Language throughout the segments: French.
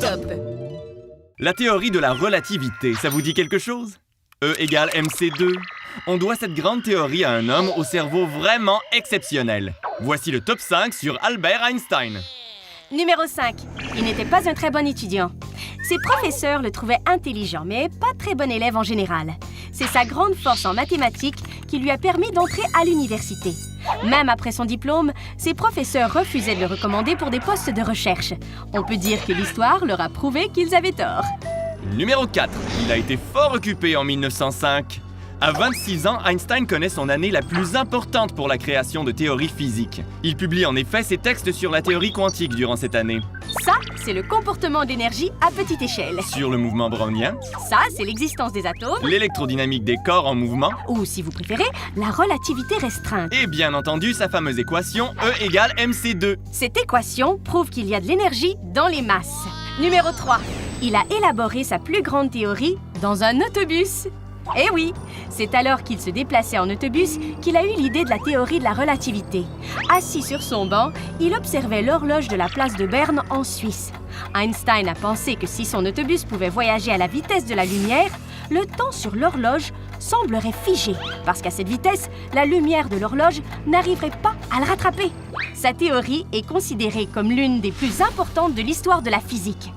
Top! La théorie de la relativité, ça vous dit quelque chose? E égale mc2. On doit cette grande théorie à un homme au cerveau vraiment exceptionnel. Voici le top 5 sur Albert Einstein. Numéro 5. Il n'était pas un très bon étudiant. Ses professeurs le trouvaient intelligent, mais pas très bon élève en général. C'est sa grande force en mathématiques qui lui a permis d'entrer à l'université. Même après son diplôme, ses professeurs refusaient de le recommander pour des postes de recherche. On peut dire que l'histoire leur a prouvé qu'ils avaient tort. Numéro 4. Il a été fort occupé en 1905. À 26 ans, Einstein connaît son année la plus importante pour la création de théories physiques. Il publie en effet ses textes sur la théorie quantique durant cette année. Ça, c'est le comportement d'énergie à petite échelle. Sur le mouvement brownien. Ça, c'est l'existence des atomes. L'électrodynamique des corps en mouvement. Ou, si vous préférez, la relativité restreinte. Et bien entendu, sa fameuse équation E égale mc2. Cette équation prouve qu'il y a de l'énergie dans les masses. Numéro 3. Il a élaboré sa plus grande théorie dans un autobus. Eh oui, c'est alors qu'il se déplaçait en autobus qu'il a eu l'idée de la théorie de la relativité. Assis sur son banc, il observait l'horloge de la place de Berne en Suisse. Einstein a pensé que si son autobus pouvait voyager à la vitesse de la lumière, le temps sur l'horloge semblerait figé, parce qu'à cette vitesse, la lumière de l'horloge n'arriverait pas à le rattraper. Sa théorie est considérée comme l'une des plus importantes de l'histoire de la physique.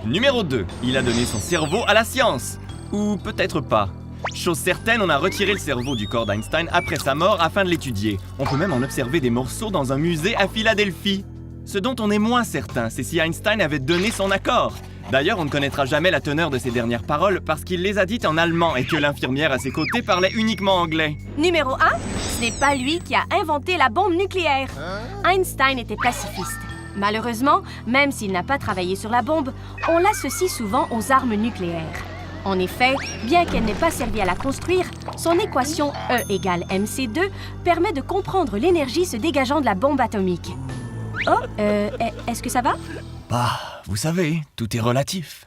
Numéro 2. Il a donné son cerveau à la science. Ou peut-être pas. Chose certaine, on a retiré le cerveau du corps d'Einstein après sa mort afin de l'étudier. On peut même en observer des morceaux dans un musée à Philadelphie. Ce dont on est moins certain, c'est si Einstein avait donné son accord. D'ailleurs, on ne connaîtra jamais la teneur de ses dernières paroles parce qu'il les a dites en allemand et que l'infirmière à ses côtés parlait uniquement anglais. Numéro 1, ce n'est pas lui qui a inventé la bombe nucléaire. Einstein était pacifiste. Malheureusement, même s'il n'a pas travaillé sur la bombe, on l'associe souvent aux armes nucléaires. En effet, bien qu'elle n'ait pas servi à la construire, son équation E égale mc2 permet de comprendre l'énergie se dégageant de la bombe atomique. Oh, est-ce que ça va? Bah, vous savez, tout est relatif.